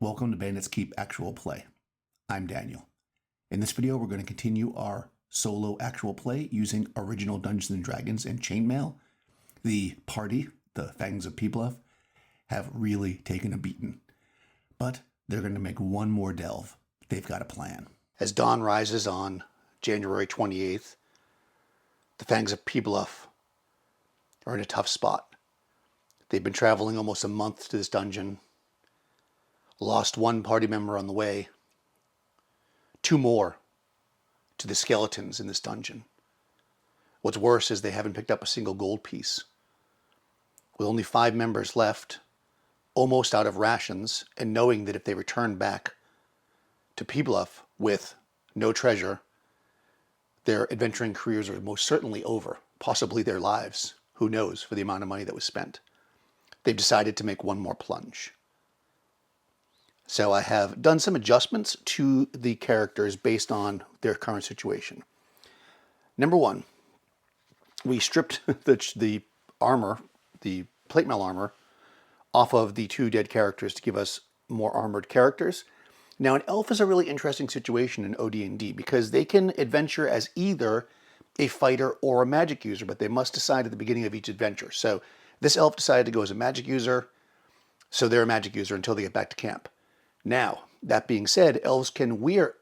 Welcome to Bandit's Keep Actual Play. I'm Daniel. In this video, we're going to continue our solo actual play using original Dungeons & Dragons and Chainmail. The party, the Fangs of P-Bluff, have really taken a beating, but they're going to make one more delve. They've got a plan. As dawn rises on January 28th, the Fangs of P-Bluff are in a tough spot. They've been traveling almost a month to this dungeon, lost one party member on the way, two more to the skeletons in this dungeon. What's worse is they haven't picked up a single gold piece. With only 5 members left, almost out of rations, and knowing that if they return back to P-Bluff with no treasure, their adventuring careers are most certainly over, possibly their lives. Who knows, for the amount of money that was spent. They've decided to make one more plunge. So I have done some adjustments to the characters based on their current situation. Number one, we stripped the armor, the plate mail armor, off of the 2 dead characters to give us more armored characters. Now, an elf is a really interesting situation in OD&D because they can adventure as either a fighter or a magic user, but they must decide at the beginning of each adventure. So this elf decided to go as a magic user, so they're a magic user until they get back to camp. Now, that being said, elves can wear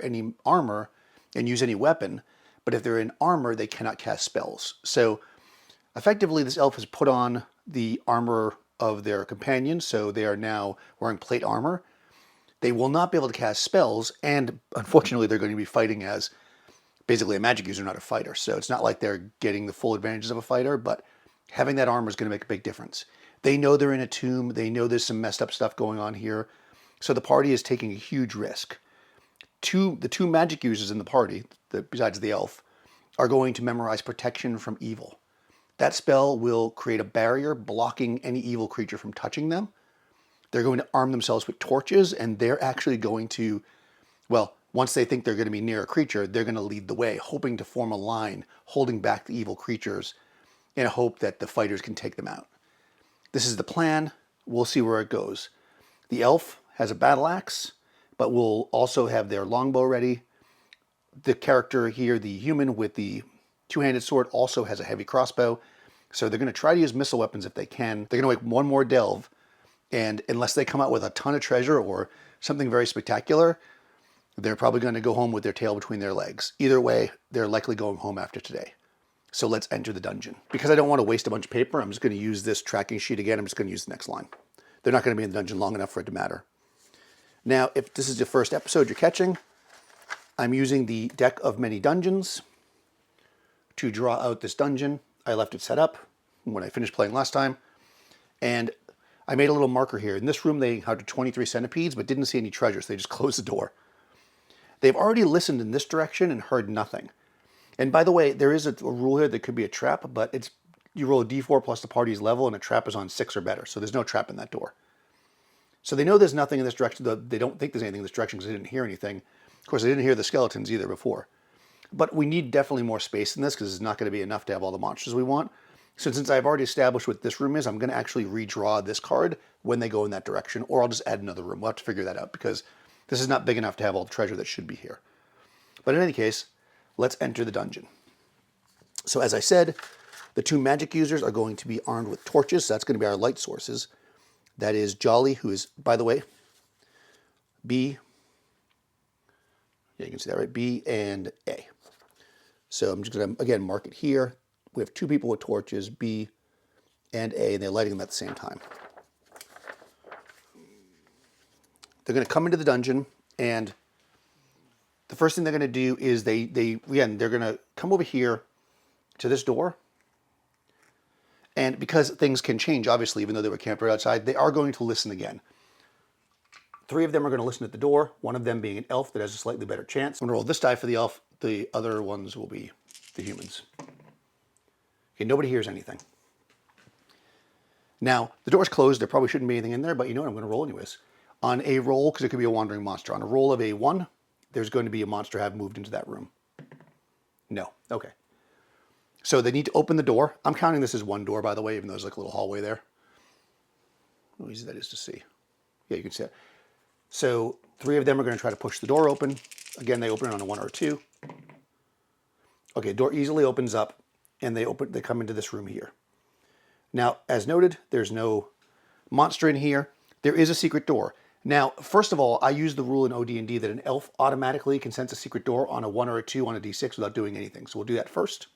any armor and use any weapon, but if they're in armor, they cannot cast spells. So effectively, this elf has put on the armor of their companions, so they are now wearing plate armor. They will not be able to cast spells, and unfortunately, they're going to be fighting as basically a magic user, not a fighter. So it's not like they're getting the full advantages of a fighter, but having that armor is going to make a big difference. They know they're in a tomb. They know there's some messed up stuff going on here. So the party is taking a huge risk. The two magic users in the party, besides the elf, are going to memorize protection from evil. That spell will create a barrier blocking any evil creature from touching them. They're going to arm themselves with torches, and they're actually going to, well, once they think they're going to be near a creature, they're going to lead the way, hoping to form a line, holding back the evil creatures in a hope that the fighters can take them out. This is the plan. We'll see where it goes. The elf has a battle axe, but will also have their longbow ready. The character here, the human with the 2-handed sword, also has a heavy crossbow. So they're going to try to use missile weapons if they can. They're going to make one more delve, and unless they come out with a ton of treasure or something very spectacular, they're probably going to go home with their tail between their legs. Either way, they're likely going home after today. So let's enter the dungeon. Because I don't want to waste a bunch of paper, I'm just going to use this tracking sheet again. I'm just going to use the next line. They're not going to be in the dungeon long enough for it to matter. Now, if this is the first episode you're catching, I'm using the Deck of Many Dungeons to draw out this dungeon. I left it set up when I finished playing last time. And I made a little marker here. In this room, they encountered 23 centipedes, but didn't see any treasure, so they just closed the door. They've already listened in this direction and heard nothing. And by the way, there is a rule here that could be a trap, but you roll a d4 plus the party's level, and a trap is on 6 or better. So there's no trap in that door. So they know there's nothing in this direction. They don't think there's anything in this direction because they didn't hear anything. Of course, they didn't hear the skeletons either before. But we need definitely more space in this because it's not going to be enough to have all the monsters we want. So since I've already established what this room is, I'm going to actually redraw this card when they go in that direction, or I'll just add another room. We'll have to figure that out because this is not big enough to have all the treasure that should be here. But in any case, let's enter the dungeon. So as I said, the 2 magic users are going to be armed with torches. So that's going to be our light sources. That is Jolly, who is, by the way, B. Yeah, you can see that, right? B and A. So I'm just going to, again, mark it here. We have 2 people with torches, B and A, and they're lighting them at the same time. They're going to come into the dungeon, and the first thing they're going to do is they're going to come over here to this door. And because things can change, obviously, even though they were camped right outside, they are going to listen again. 3 of them are going to listen at the door, one of them being an elf that has a slightly better chance. I'm going to roll this die for the elf. The other ones will be the humans. Okay, nobody hears anything. Now, the door's closed. There probably shouldn't be anything in there, but you know what? I'm going to roll anyways. On a roll, because it could be a wandering monster, on a roll of a 1, there's going to be a monster have moved into that room. No. Okay. So they need to open the door. I'm counting this as 1 door, by the way, even though there's like a little hallway there. How easy that is to see. Yeah, you can see it. So 3 of them are going to try to push the door open. Again, they open it on a 1 or a 2. Okay, door easily opens up, and they come into this room here. Now, as noted, there's no monster in here. There is a secret door. Now, first of all, I use the rule in OD&D that an elf automatically can sense a secret door on a 1 or a 2 on a d6 without doing anything. So we'll do that first.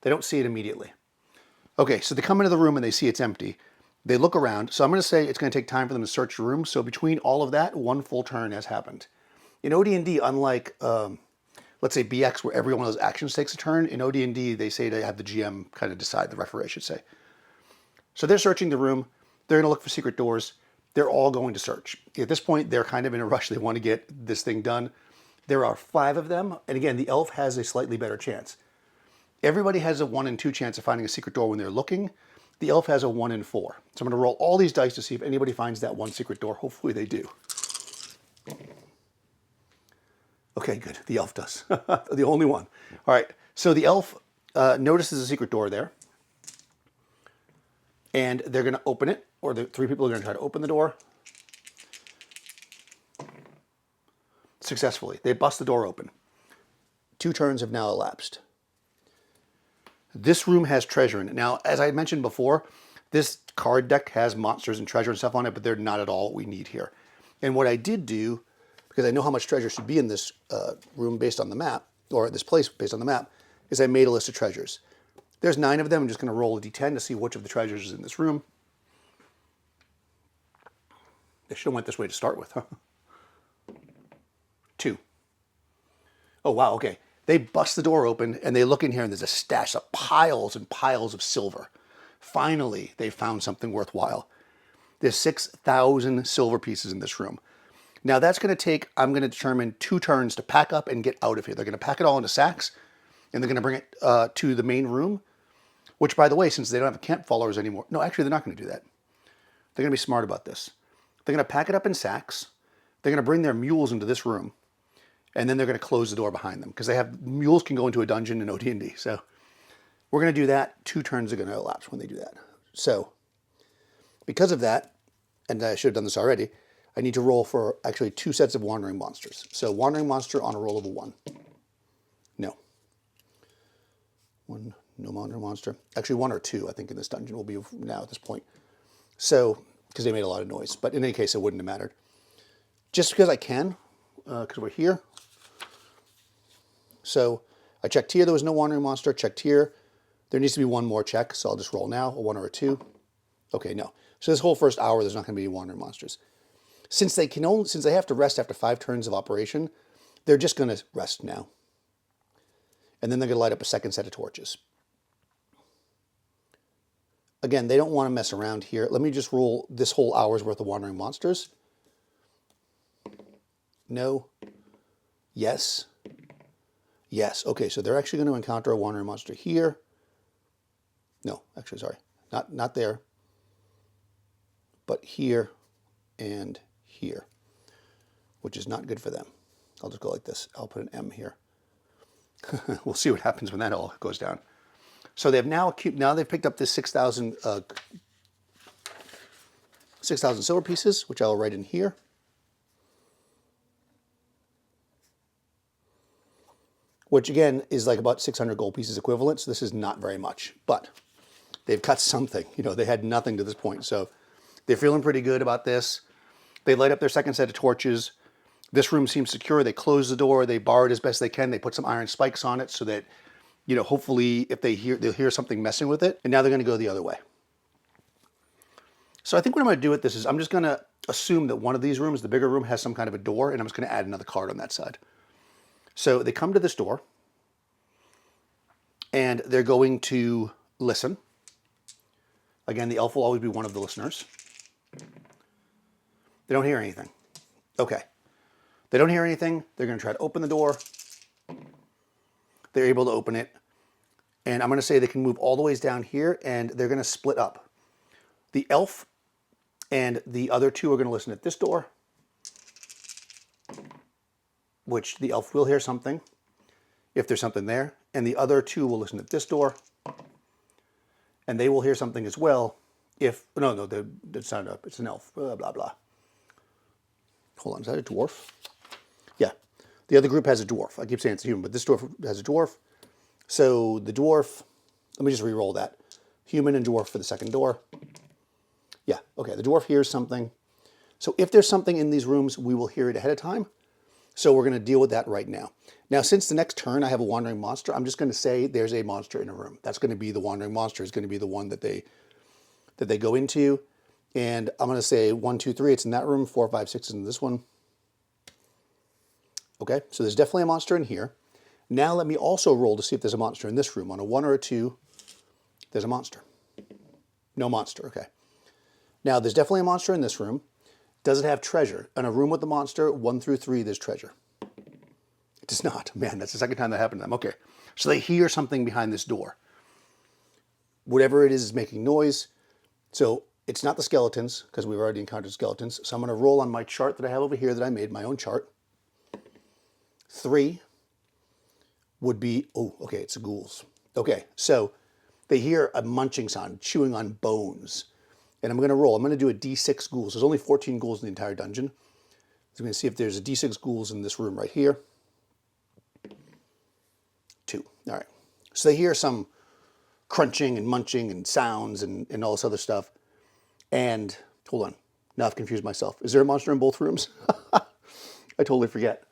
They don't see it immediately. Okay, so they come into the room and they see it's empty. They look around. So I'm going to say it's going to take time for them to search the room. So between all of that, 1 full turn has happened. In OD&D, unlike, let's say BX, where every one of those actions takes a turn, in OD&D, they say to have the GM kind of decide, the referee, I should say. So they're searching the room. They're going to look for secret doors. They're all going to search. At this point, they're kind of in a rush. They want to get this thing done. There are 5 of them. And again, the elf has a slightly better chance. Everybody has a 1 in 2 chance of finding a secret door when they're looking. The elf has a 1 in 4. So I'm going to roll all these dice to see if anybody finds that 1 secret door. Hopefully they do. Okay, good. The elf does. The only one. All right. So the elf notices a secret door there. And they're going to open it. Or the 3 people are going to try to open the door. Successfully. They bust the door open. 2 turns have now elapsed. This room has treasure in it. Now, as I mentioned before, this card deck has monsters and treasure and stuff on it, but they're not at all what we need here. And what I did do, because I know how much treasure should be in this room based on the map, or this place based on the map, is I made a list of treasures. There's 9 of them. I'm just going to roll a d10 to see which of the treasures is in this room. They should have went this way to start with, huh? 2. Oh, wow, okay. They bust the door open, and they look in here, and there's a stash of piles and piles of silver. Finally, they found something worthwhile. There's 6,000 silver pieces in this room. Now, that's going to take, I'm going to determine 2 turns to pack up and get out of here. They're going to pack it all into sacks, and they're going to bring it to the main room, which, by the way, since they don't have camp followers anymore, no, actually, they're not going to do that. They're going to be smart about this. They're going to pack it up in sacks. They're going to bring their mules into this room. And then they're going to close the door behind them because mules can go into a dungeon in OD&D. So we're going to do that. 2 turns are going to elapse when they do that. So because of that, and I should have done this already, I need to roll for actually 2 sets of wandering monsters. So wandering monster on a roll of a 1. No. 1, no wandering monster. Actually 1 or 2, I think, in this dungeon will be now at this point. So, because they made a lot of noise. But in any case, it wouldn't have mattered. Just because I can, because we're here. So I checked here, there was no wandering monster. Checked here, there needs to be 1 more check. So I'll just roll now, a 1 or a 2. Okay, no. So this whole first hour, there's not going to be wandering monsters. Since they have to rest after 5 turns of operation, they're just going to rest now. And then they're going to light up a second set of torches. Again, they don't want to mess around here. Let me just roll this whole hour's worth of wandering monsters. No. Yes. Yes. Okay, so they're actually going to encounter a wandering monster here. No, actually, sorry. Not there. But here and here, which is not good for them. I'll just go like this. I'll put an M here. We'll see what happens when that all goes down. So they've now they've picked up this 6,000 silver pieces, which I'll write in here. Which again is like about 600 gold pieces equivalent. So this is not very much, but they've cut something. You know, they had nothing to this point. So they're feeling pretty good about this. They light up their second set of torches. This room seems secure. They close the door. They bar it as best they can. They put some iron spikes on it so that, you know, hopefully if they'll hear something messing with it. And now they're going to go the other way. So I think what I'm going to do with this is I'm just going to assume that one of these rooms, the bigger room, has some kind of a door, and I'm just going to add another card on that side. So they come to this door, and they're going to listen. Again, the elf will always be one of the listeners. They don't hear anything. Okay. They don't hear anything. They're going to try to open the door. They're able to open it. And I'm going to say they can move all the ways down here, and they're going to split up. The elf and the other 2 are going to listen at this door, which the elf will hear something, if there's something there. And the other 2 will listen at this door, and they will hear something as well if, no, it's not up, it's an elf, blah, blah, blah. Hold on, is that a dwarf? Yeah, the other group has a dwarf. I keep saying it's a human, but this dwarf has a dwarf. So the dwarf, let me just re-roll that. Human and dwarf for the second door. Yeah, okay, the dwarf hears something. So if there's something in these rooms, we will hear it ahead of time. So we're going to deal with that right now. Now, since the next turn I have a wandering monster, I'm just going to say there's a monster in a room. That's going to be the wandering monster. Is going to be the one that they go into. And I'm going to say 1, 2, 3. It's in that room. 4, 5, 6 is in this one. Okay, so there's definitely a monster in here. Now let me also roll to see if there's a monster in this room. On a 1 or a 2, there's a monster. No monster, okay. Now there's definitely a monster in this room. Does it have treasure? In a room with the monster, 1 through 3, there's treasure. It does not. Man, that's the second time that happened to them. Okay, so they hear something behind this door. Whatever it is making noise. So it's not the skeletons, because we've already encountered skeletons. So I'm going to roll on my chart that I have over here that I made, my own chart. 3 would be, oh, okay, it's the ghouls. Okay, so they hear a munching sound, chewing on bones. And I'm going to roll. I'm going to do a D6 ghouls. There's only 14 ghouls in the entire dungeon. So I'm going to see if there's a D6 ghouls in this room right here. 2. All right. So they hear some crunching and munching and sounds and all this other stuff. And hold on. Now I've confused myself. Is there a monster in both rooms? I totally forget.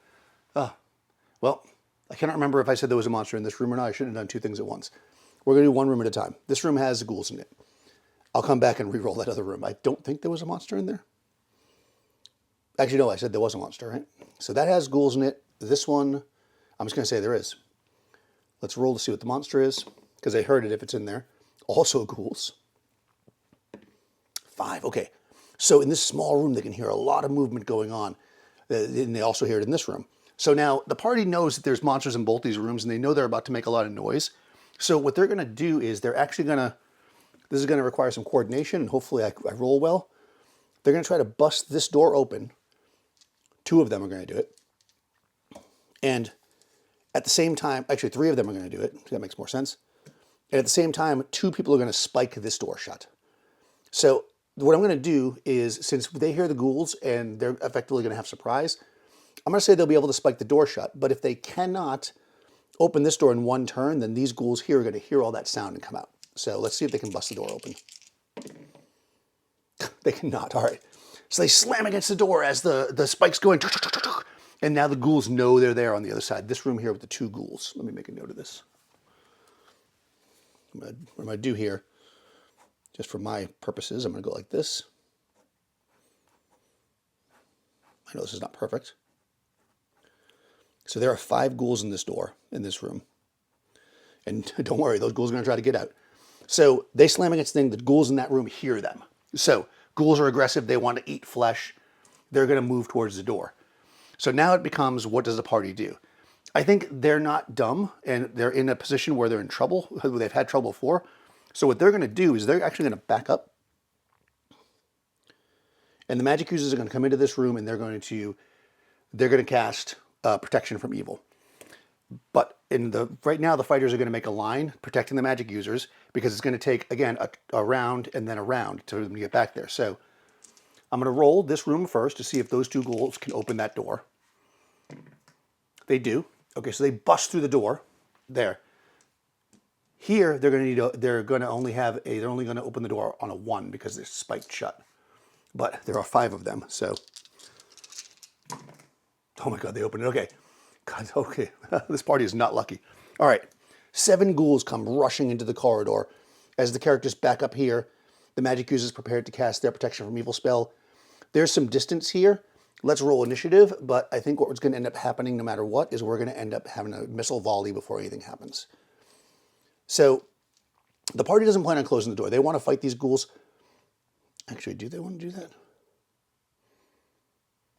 Well, I cannot remember if I said there was a monster in this room or not. I shouldn't have done 2 things at once. We're going to do 1 room at a time. This room has ghouls in it. I'll come back and re-roll that other room. I don't think there was a monster in there. Actually, no, I said there was a monster, right? So that has ghouls in it. This one, I'm just going to say there is. Let's roll to see what the monster is, because I heard it if it's in there. Also ghouls. 5, okay. So in this small room, they can hear a lot of movement going on. And they also hear it in this room. So now the party knows that there's monsters in both these rooms, and they know they're about to make a lot of noise. So what they're going to do is they're actually going to, this is going to require some coordination, and hopefully I roll well. They're going to try to bust this door open. 2 of them are going to do it. And at the same time, actually 3 of them are going to do it. That makes more sense. And at the same time, 2 people are going to spike this door shut. So what I'm going to do is, since they hear the ghouls and they're effectively going to have surprise, I'm going to say they'll be able to spike the door shut. But if they cannot open this door in 1 turn, then these ghouls here are going to hear all that sound and come out. So let's see if they can bust the door open. They cannot. All right. So they slam against the door as the spike's going. And now the ghouls know they're there on the other side. This room here with the 2 ghouls. Let me make a note of this. What I'm going to do here, just for my purposes, I'm going to go like this. I know this is not perfect. So there are 5 ghouls in this door, in this room. And don't worry, those ghouls are going to try to get out. So they slam against the thing. The ghouls in that room hear them. So ghouls are aggressive. They want to eat flesh. They're going to move towards the door. So now it becomes, what does the party do? I think they're not dumb, and they're in a position where they're in trouble. They've had trouble before. So what they're going to do is they're actually going to back up. And the magic users are going to come into this room, and they're going to cast protection from evil. But right now, the fighters are going to make a line protecting the magic users, because it's going to take, again, a round and then a round to get back there. So I'm going to roll this room first to see if those 2 ghouls can open that door. They do. Okay, so they bust through the door. There. Here, they're only going to open the door on a 1 because they're spiked shut. But there are 5 of them, so. Oh my God, they opened it. Okay. God, okay. This party is not lucky. All right. 7 ghouls come rushing into the corridor. As the characters back up here, the magic users prepared to cast their protection from evil spell. There's some distance here. Let's roll initiative, but I think what's going to end up happening no matter what is we're going to end up having a missile volley before anything happens. So the party doesn't plan on closing the door. They want to fight these ghouls. Actually, do they want to do that?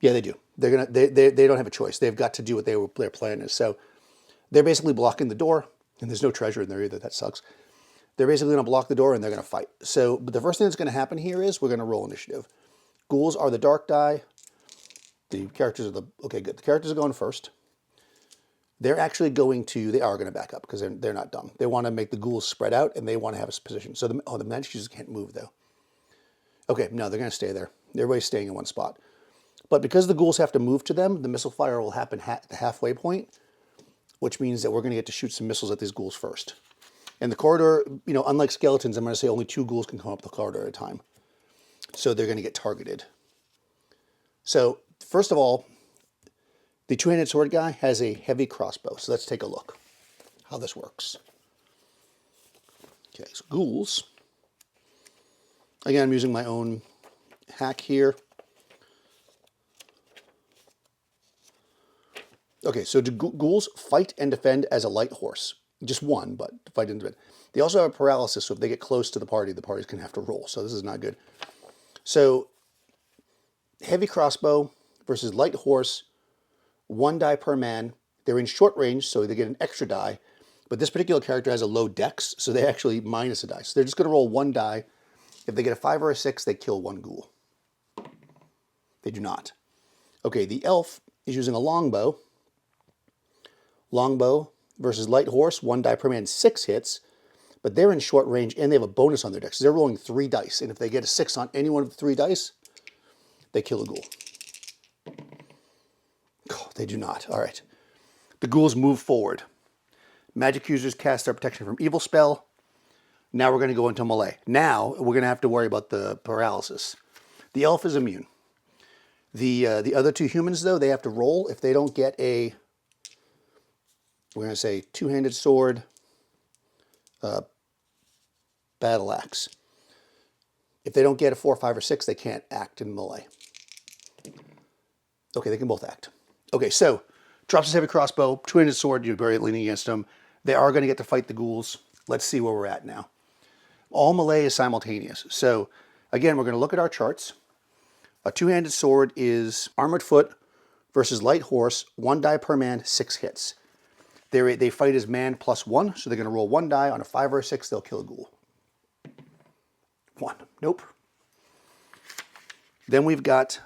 Yeah, they do. They don't have a choice. They've got to do what their plan is. So they're basically blocking the door, and there's no treasure in there either. That sucks. They're basically going to block the door, and they're going to fight. So but the first thing that's going to happen here is we're going to roll initiative. Ghouls are the dark die. The characters are okay, good. The characters are going first. They're actually going to back up because they're not dumb. They want to make the ghouls spread out, and they want to have a position. So the magic users can't move, though. Okay, no, they're going to stay there. Everybody's staying in one spot. But because the ghouls have to move to them, the missile fire will happen at the halfway point, which means that we're going to get to shoot some missiles at these ghouls first. And the corridor, you know, unlike skeletons, I'm going to say only 2 ghouls can come up the corridor at a time. So they're going to get targeted. So first of all, the two-handed sword guy has a heavy crossbow. So let's take a look how this works. Okay, so ghouls. Again, I'm using my own hack here. Okay, so ghouls fight and defend as a light horse. Just one, but fight and defend. They also have a paralysis, so if they get close to the party's going to have to roll. So this is not good. So heavy crossbow versus light horse, 1 die per man. They're in short range, so they get an extra die. But this particular character has a low dex, so they actually minus a die. So they're just going to roll 1 die. If they get a 5 or a 6, they kill 1 ghoul. They do not. Okay, the elf is using a longbow. Longbow versus light horse, 1 die per man, 6 hits. But they're in short range, and they have a bonus on their dex. So they're rolling 3 dice. And if they get a 6 on any one of the 3 dice, they kill a ghoul. Oh, they do not. All right. The ghouls move forward. Magic users cast their protection from evil spell. Now we're going to go into melee. Now we're going to have to worry about the paralysis. The elf is immune. The other 2 humans, though, they have to roll. If they don't get a, we're going to say two-handed sword, battle axe. If they don't get a 4, 5, or 6, they can't act in melee. Okay, they can both act. Okay, so drops his heavy crossbow, two-handed sword, you're very leaning against them. They are going to get to fight the ghouls. Let's see where we're at now. All melee is simultaneous. So again, we're going to look at our charts. A two-handed sword is armored foot versus light horse, 1 die per man, 6 hits. They fight as man +1, so they're going to roll 1 die. On a 5 or a 6, they'll kill a ghoul. 1. Nope. Then we've got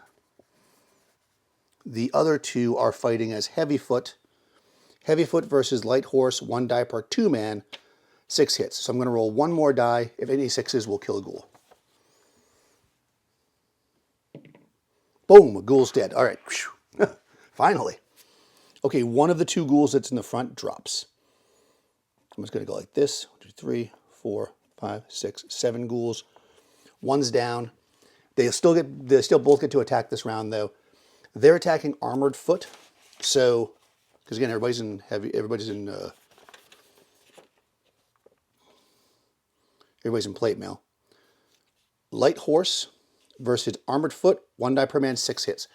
the other 2 are fighting as heavy foot. Heavy foot versus light horse, 1 die per 2 man, 6 hits. So I'm going to roll 1 more die. If any 6s, we'll kill a ghoul. Boom, a ghoul's dead. All right, finally. Okay, one of the 2 ghouls that's in the front drops. I'm just going to go like this. 1, 2, 3, 4, 5, 6, 7 ghouls. 1's down. They still both get to attack this round though. They're attacking armored foot. So, because again, everybody's in plate mail. Light horse versus armored foot, 1 die per man, 6 hits.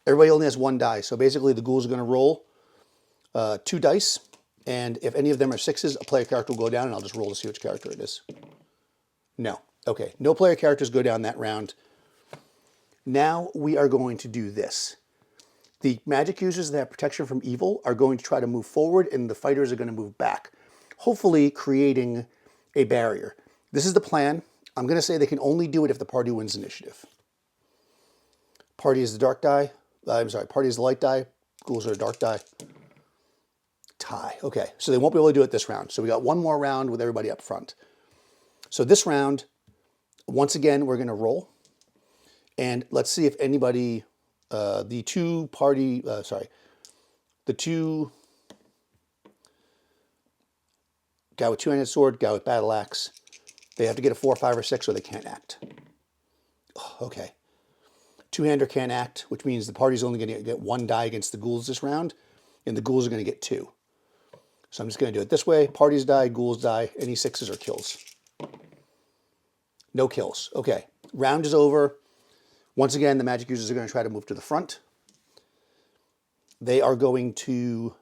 Everybody only has 1 die, so basically the ghouls are going to roll 2 dice, and if any of them are 6s, a player character will go down, and I'll just roll to see which character it is. No. Okay, no player characters go down that round. Now we are going to do this. The magic users that have protection from evil are going to try to move forward, and the fighters are going to move back, hopefully creating a barrier. This is the plan. I'm going to say they can only do it if the party wins initiative. Party is the dark die. Party is the light die. Ghouls are a dark die. Tie. Okay, so they won't be able to do it this round. So we got 1 more round with everybody up front. So this round, once again, we're going to roll. And let's see if anybody, the 2 guy with two-handed sword, guy with battle axe, they have to get a 4, 5, or 6 or they can't act. Oh, okay. Two-hander can't act, which means the party's only going to get 1 die against the ghouls this round, and the ghouls are going to get 2. So I'm just going to do it this way. Parties die, ghouls die. Any 6s are kills. No kills. Okay. Round is over. Once again, the magic users are going to try to move to the front. They are going to,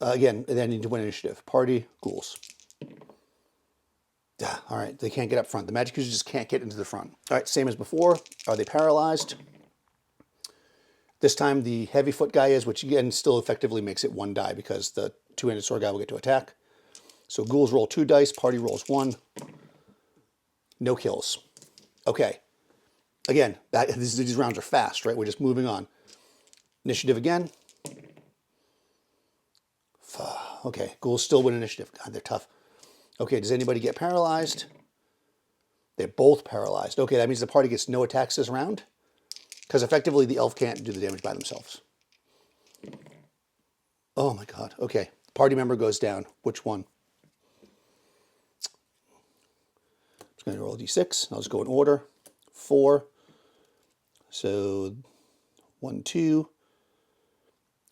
again, they need to win initiative. Party, ghouls. All right, they can't get up front. The magic users just can't get into the front. All right, same as before. Are they paralyzed? This time the heavy foot guy is, which again still effectively makes it 1 die because the two-handed sword guy will get to attack. So ghouls roll 2 dice, party rolls 1. No kills. Okay. Again, these rounds are fast, right? We're just moving on. Initiative again. Okay, ghouls still win initiative. God, they're tough. Okay, does anybody get paralyzed? They're both paralyzed. Okay, that means the party gets no attacks this round, because effectively the elf can't do the damage by themselves. Oh my god. Okay, party member goes down. Which one? I'm just going to roll a d6. I'll just go in order. 4. So 1, 2,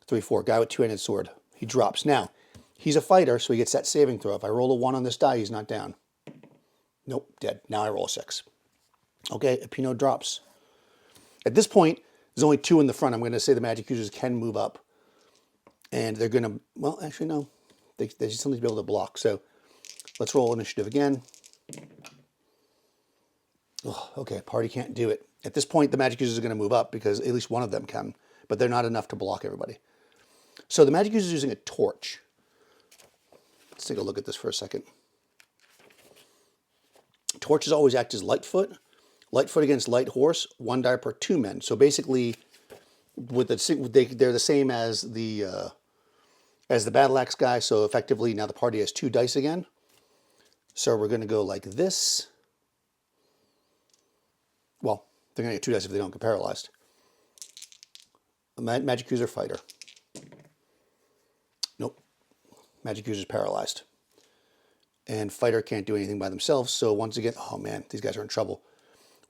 3, 4. Guy with two-handed sword. He drops. Now, he's a fighter, so he gets that saving throw. If I roll a 1 on this die, he's not down. Nope, dead. Now I roll a 6. Okay, Epino drops. At this point, there's only 2 in the front. I'm going to say the magic users can move up. And they're going to, well, actually, no. They just need to be able to block. So let's roll initiative again. Oh, okay, party can't do it. At this point, the magic users are going to move up because at least one of them can, but they're not enough to block everybody. So the magic user is using a torch. Let's take a look at this for a second. Torches always act as Lightfoot. Lightfoot against Light Horse, 1 die per 2 men. So basically, with they're the same as the battle axe guy. So effectively, now the party has 2 dice again. So we're going to go like this. Well, they're going to get 2 dice if they don't get paralyzed. Magic user fighter. Nope. Magic user's paralyzed. And fighter can't do anything by themselves. So once again, oh man, these guys are in trouble.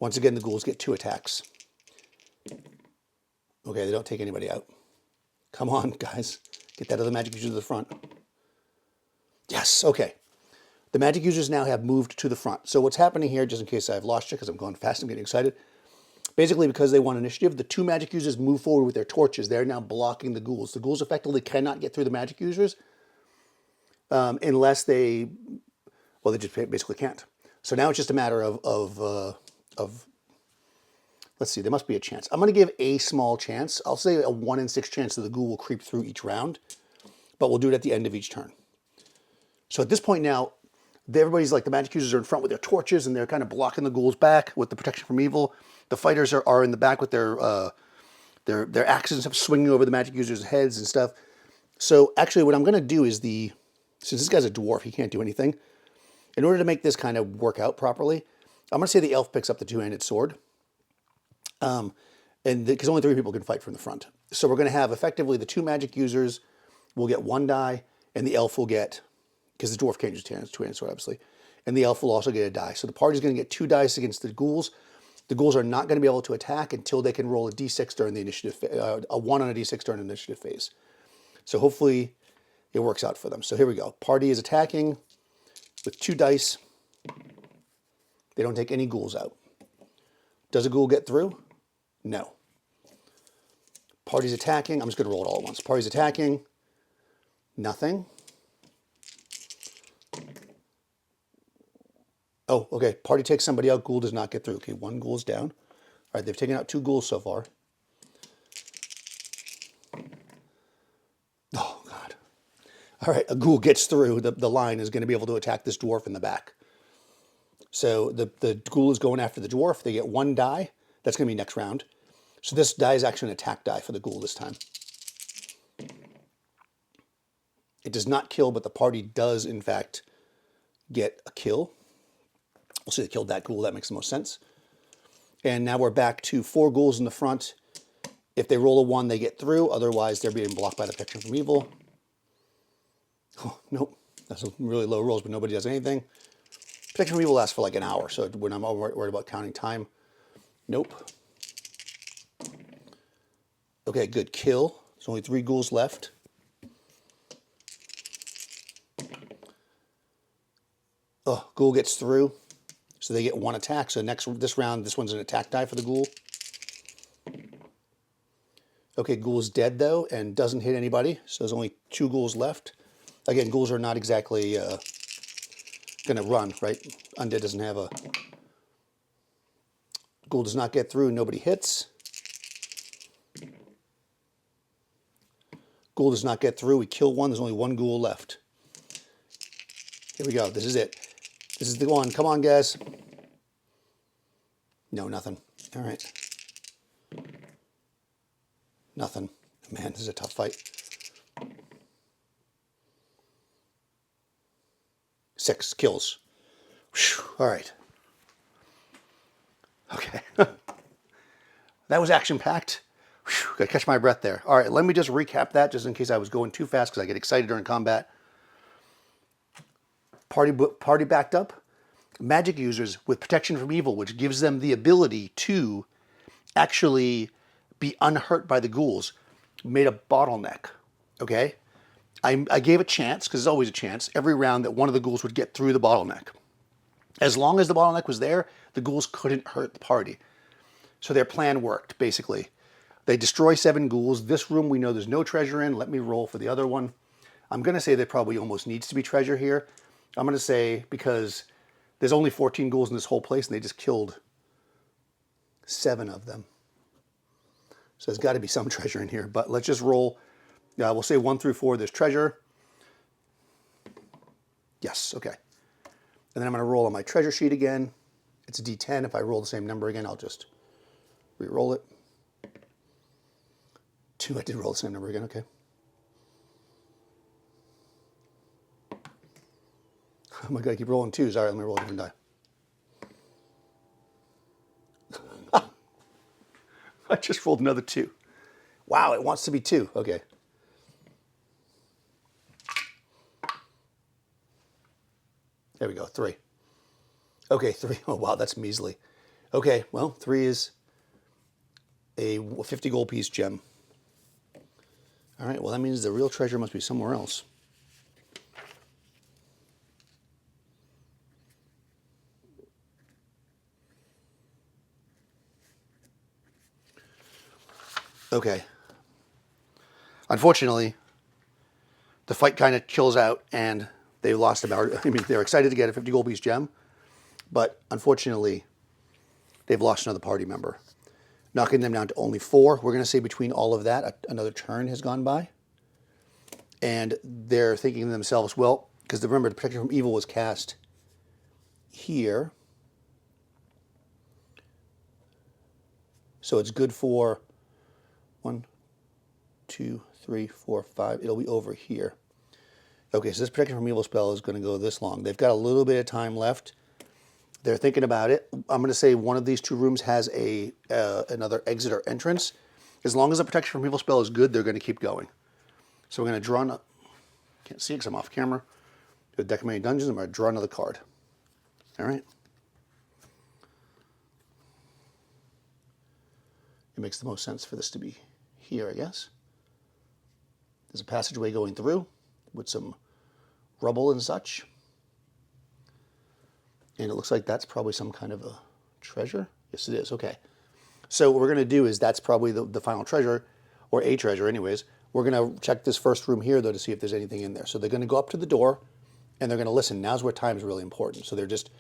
Once again, the ghouls get 2 attacks. Okay, they don't take anybody out. Come on, guys. Get that other magic user to the front. Yes, okay. The magic users now have moved to the front. So what's happening here, just in case I've lost you, because I'm going fast, I'm getting excited. Basically, because they won initiative, the 2 magic users move forward with their torches. They're now blocking the ghouls. The ghouls effectively cannot get through the magic users unless they, well, they just basically can't. So now it's just a matter of let's see, there must be a chance. I'm going to give a small chance. I'll say a 1 in 6 chance that the ghoul will creep through each round, but we'll do it at the end of each turn. So at this point now, everybody's like, the magic users are in front with their torches and they're kind of blocking the ghouls back with the protection from evil. The fighters are in the back with their axes and stuff swinging over the magic users' heads and stuff. So actually what I'm going to do is since this guy's a dwarf, he can't do anything. In order to make this kind of work out properly, I'm going to say the elf picks up the 2-handed sword. And because only 3 people can fight from the front. So we're going to have effectively the 2 magic users will get 1 die and the elf will get, because the dwarf can't use 2-handed sword obviously, and the elf will also get a die. So the party's going to get 2 dice against the ghouls. The ghouls are not going to be able to attack until they can roll a d6 during the initiative, a 1 on a d6 during the initiative phase. So hopefully it works out for them. So here we go. Party is attacking with 2 dice. They don't take any ghouls out. Does a ghoul get through? No. Party's attacking. I'm just going to roll it all at once. Party's attacking. Nothing. Oh, okay. Party takes somebody out. Ghoul does not get through. Okay, 1 ghoul's down. All right, they've taken out 2 ghouls so far. Oh, God. All right, a ghoul gets through. The line is going to be able to attack this dwarf in the back. So the ghoul is going after the dwarf. They get 1 die. That's going to be next round. So this die is actually an attack die for the ghoul this time. It does not kill, but the party does, in fact, get a kill. We'll see they killed that ghoul. That makes the most sense. And now we're back to 4 ghouls in the front. If they roll a 1, they get through. Otherwise, they're being blocked by the protection from evil. Oh, nope. That's really low rolls, but nobody does anything. Protection from evil lasts for like an hour, so when I'm worried about counting time. Nope. Okay, good. Kill. There's only 3 ghouls left. Oh, ghoul gets through. So they get 1 attack. So this round, this one's an attack die for the ghoul. Okay, ghoul's dead though and doesn't hit anybody. So there's only 2 ghouls left. Again, ghouls are not exactly going to run, right? Undead doesn't have a... Ghoul does not get through. Nobody hits. Ghoul does not get through. We kill 1. There's only 1 ghoul left. Here we go. This is it. This is the one. Come on, guys. No, nothing. All right. Nothing. Man, this is a tough fight. 6 kills. Whew. All right. That was action-packed. Gotta catch my breath there. All right, let me just recap that just in case I was going too fast because I get excited during combat. Party backed up. Magic users with protection from evil, which gives them the ability to actually be unhurt by the ghouls, made a bottleneck. Okay? I gave a chance, because there's always a chance, every round that one of the ghouls would get through the bottleneck. As long as the bottleneck was there, the ghouls couldn't hurt the party. So their plan worked, basically. They destroy 7 ghouls. This room we know there's no treasure in. Let me roll for the other one. I'm going to say there probably almost needs to be treasure here. I'm going to say because there's only 14 ghouls in this whole place and they just killed 7 of them. So there's got to be some treasure in here. But let's just roll. We'll say 1 through 4 there's treasure. Yes, okay. And then I'm going to roll on my treasure sheet again. It's a D10. If I roll the same number again, I'll just re-roll it. 2, I did roll the same number again, okay. Oh my God, I keep rolling 2s. All right, let me roll a different die. I just rolled another 2. Wow, it wants to be 2. Okay. There we go, 3. Okay, 3. Oh, wow, that's measly. Okay, well, 3 is a 50 gold piece gem. All right, well, that means the real treasure must be somewhere else. Okay. Unfortunately, the fight kind of chills out and they lost about, I mean, they're excited to get a 50 gold piece gem, but unfortunately, they've lost another party member, knocking them down to only 4. We're going to say between all of that, another turn has gone by. And they're thinking to themselves, well, because remember, the protection from evil was cast here. So it's good for 1, 2, 3, 4, 5. It'll be over here. Okay, so this protection from evil spell is going to go this long. They've got a little bit of time left. They're thinking about it. I'm going to say one of these 2 rooms has another exit or entrance. As long as the protection from evil spell is good, they're going to keep going. So we're going to draw, can't see it because I'm off camera. Do a deck of many dungeons. I'm going to draw another card. All right. It makes the most sense for this to be here, I guess. There's a passageway going through with some rubble and such. And it looks like that's probably some kind of a treasure. Yes, it is. Okay. So what we're going to do is that's probably the final treasure, or a treasure anyways. We're going to check this first room here, though, to see if there's anything in there. So they're going to go up to the door, and they're going to listen. Now's where time is really important. So they're just,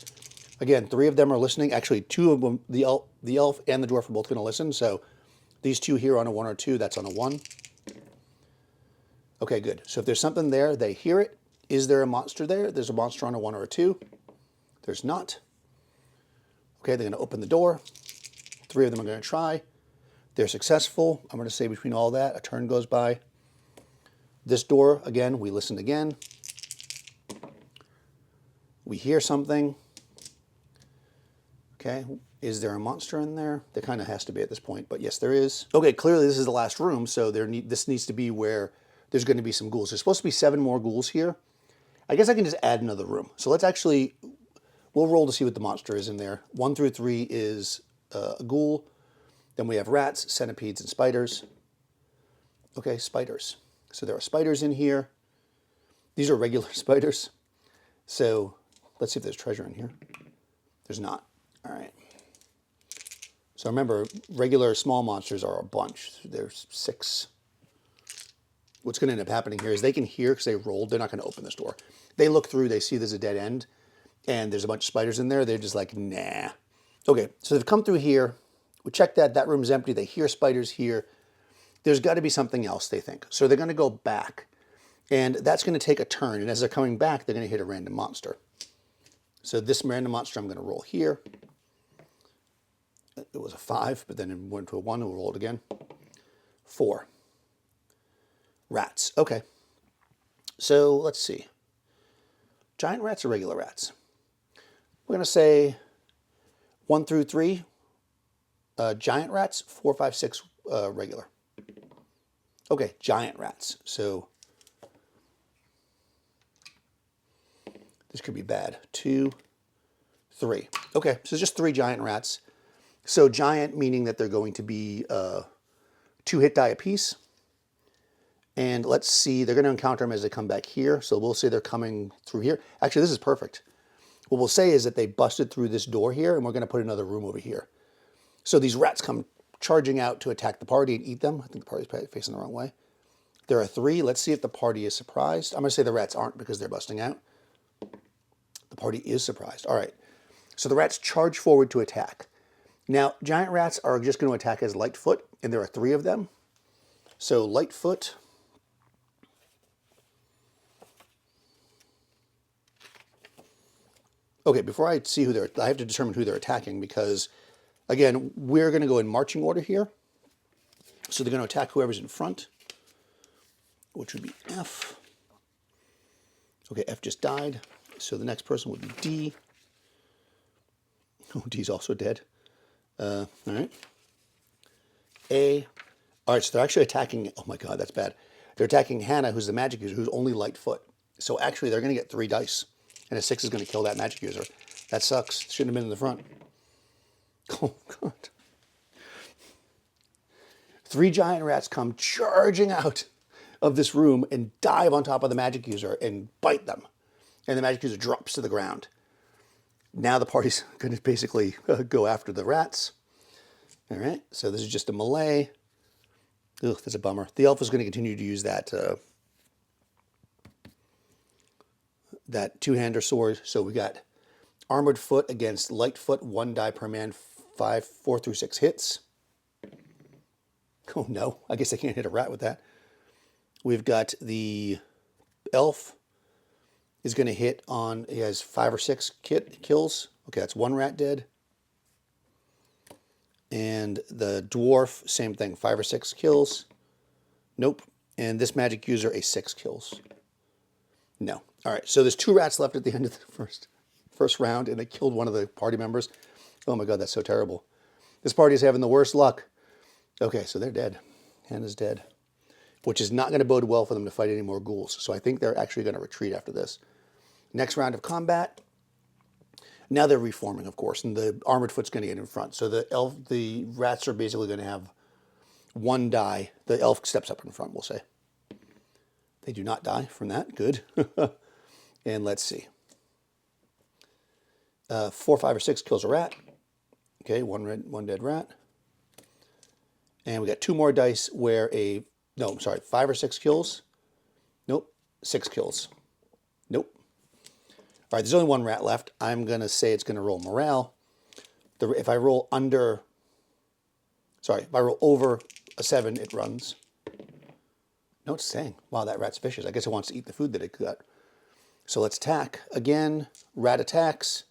again, 3 of them are listening. Actually, 2 of them, the elf and the dwarf are both going to listen. So these 2 here on a 1 or 2, that's on a 1. Okay, good. So if there's something there, they hear it. Is there a monster there? There's a monster on a 1 or a 2. There's not. Okay, they're going to open the door. 3 of them are going to try. They're successful. I'm going to say between all that, a turn goes by. This door, again, we listened again. We hear something. Okay, is there a monster in there? There kind of has to be at this point, but yes, there is. Okay, clearly this is the last room, so this needs to be where there's going to be some ghouls. There's supposed to be 7 more ghouls here. I guess I can just add another room. So let's actually, we'll roll to see what the monster is in there. 1 through 3 is a ghoul. Then we have rats, centipedes, and spiders. Okay, spiders. So there are spiders in here. These are regular spiders. So let's see if there's treasure in here. There's not. All right. So remember, regular small monsters are a bunch. There's 6. What's going to end up happening here is they can hear because they rolled. They're not going to open this door. They look through. They see there's a dead end. And there's a bunch of spiders in there. They're just like, nah. Okay, so they've come through here. We check that. That room's empty. They hear spiders here. There's got to be something else, they think. So they're going to go back. And that's going to take a turn. And as they're coming back, they're going to hit a random monster. So this random monster I'm going to roll here. It was a 5, but then it went to a 1. We'll roll it again. 4. Rats. Okay. So let's see. Giant rats or regular rats? We're going to say 1 through 3. Giant rats, 4, 5, 6 regular. Okay, giant rats. So this could be bad. 2, 3. Okay, so just 3 giant rats. So giant meaning that they're going to be 2 hit die apiece. And let's see, they're going to encounter them as they come back here. So we'll say they're coming through here. Actually, this is perfect. What we'll say is that they busted through this door here, and we're going to put another room over here. So these rats come charging out to attack the party and eat them. I think the party's facing the wrong way. There are 3. Let's see if the party is surprised. I'm going to say the rats aren't because they're busting out. The party is surprised. All right. So the rats charge forward to attack. Now, giant rats are just going to attack as Lightfoot, and there are 3 of them. So Lightfoot. Okay, before I see who I have to determine who they're attacking because, again, we're going to go in marching order here. So they're going to attack whoever's in front, which would be F. Okay, F just died. So the next person would be D. Oh, D's also dead. All right. A. All right, so they're actually attacking, oh my God, that's bad. They're attacking Hannah, who's the magic user, who's only Lightfoot. So actually, they're going to get 3 dice. And a 6 is going to kill that magic user. That sucks. Shouldn't have been in the front. Oh, God. 3 giant rats come charging out of this room and dive on top of the magic user and bite them. And the magic user drops to the ground. Now the party's going to basically go after the rats. All right, so this is just a melee. Ugh, that's a bummer. The elf is going to continue to use that that 2-hander sword. So we got armored foot against Lightfoot, 1 die per man, 4 through 6 hits. Oh no, I guess I can't hit a rat with that. We've got the elf is going to hit on, he has 5 or 6 kills. Okay, that's 1 rat dead. And the dwarf, same thing, 5 or 6 kills. Nope. And this magic user, a 6 kills. No. All right, so there's 2 rats left at the end of the first round, and they killed one of the party members. Oh my God, that's so terrible. This party is having the worst luck. Okay, so they're dead. Hannah's dead, which is not going to bode well for them to fight any more ghouls. So I think they're actually going to retreat after this. Next round of combat. Now they're reforming, of course, and the armored foot's going to get in front. So the rats are basically going to have 1 die. The elf steps up in front, we'll say. They do not die from that. Good. And let's see. 4, 5, or 6 kills a rat. Okay, 1 dead rat. And we got 2 more dice where 5 or 6 kills. Nope. 6 kills. Nope. All right, there's only 1 rat left. I'm going to say it's going to roll morale. If I roll over a 7, it runs. No, it's saying, wow, that rat's vicious. I guess it wants to eat the food that it got. So let's attack. Again, rat attacks.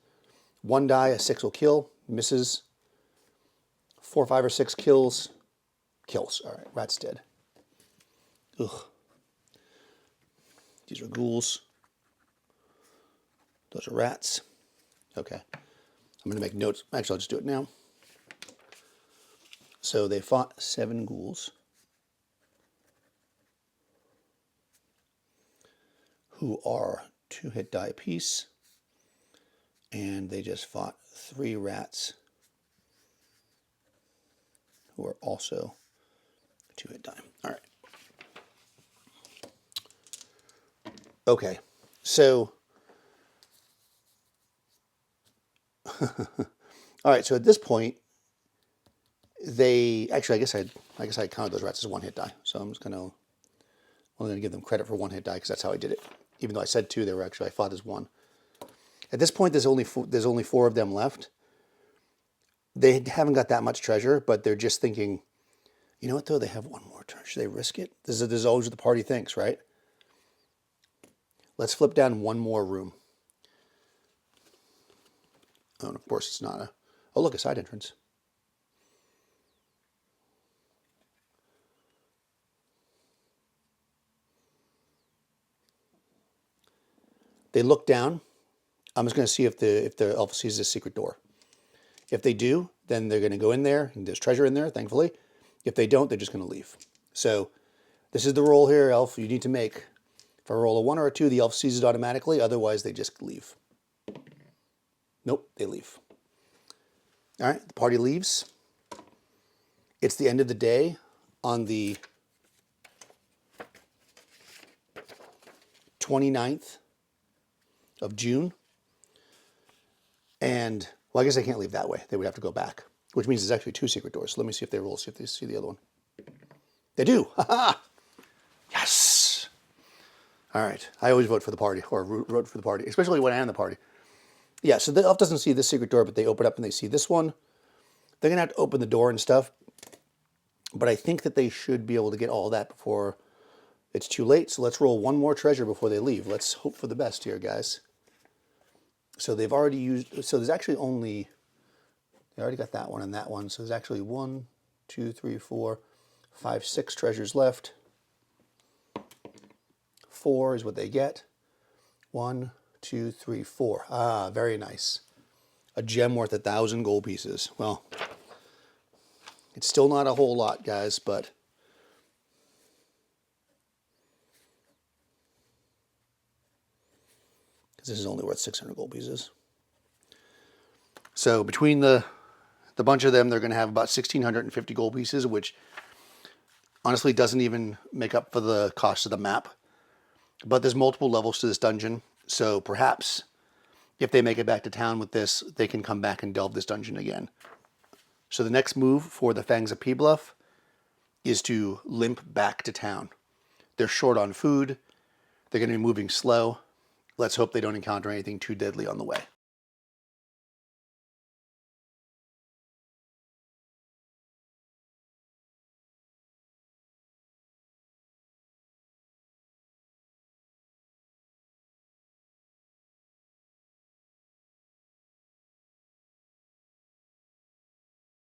1 die, a 6 will kill. Misses. 4, 5, or 6 kills. Kills. All right, rat's dead. Ugh. These are ghouls. Those are rats. Okay. I'm going to make notes. Actually, I'll just do it now. So they fought 7 ghouls who are 2 hit die apiece. And they just fought 3 rats who are also 2 hit die. All right. Okay. So all right, so at this point, they actually, I guess I counted those rats as 1 hit die. So I'm just only going to give them credit for 1 hit die because that's how I did it. Even though I said 2, they were actually, I fought as 1. At this point, there's only 4 of them left. They haven't got that much treasure, but they're just thinking, you know what though? They have 1 more turn. Should they risk it? This is always what the party thinks, right? Let's flip down 1 more room. Oh, and of course, it's not oh, look, a side entrance. They look down. I'm just going to see if the elf sees this secret door. If they do, then they're going to go in there, and there's treasure in there, thankfully. If they don't, they're just going to leave. So this is the roll here, elf, you need to make. If I roll a 1 or a 2, the elf sees it automatically. Otherwise, they just leave. Nope, they leave. All right, the party leaves. It's the end of the day on the 29th of June. And, well, I guess they can't leave that way. They would have to go back, which means there's actually 2 secret doors. So let me see if they roll, see if they see the other one. They do. Ha-ha! Yes! All right. I always vote for the party, or vote for the party, especially when I am the party. Yeah, so the elf doesn't see this secret door, but they open up and they see this one. They're going to have to open the door and stuff. But I think that they should be able to get all that before it's too late. So let's roll 1 more treasure before they leave. Let's hope for the best here, guys. So they've already used, so there's actually only, they already got that one and that one. So there's actually 1, 2, 3, 4, 5, 6 treasures left. 4 is what they get. 1, 2, 3, 4. Ah, very nice. A gem worth 1,000 gold pieces. Well, it's still not a whole lot, guys, but because this is only worth 600 gold pieces. So between the bunch of them, they're going to have about 1,650 gold pieces, which honestly doesn't even make up for the cost of the map. But there's multiple levels to this dungeon, so perhaps if they make it back to town with this, they can come back and delve this dungeon again. So the next move for the Fangs of P-Bluff is to limp back to town. They're short on food. They're going to be moving slow. Let's hope they don't encounter anything too deadly on the way.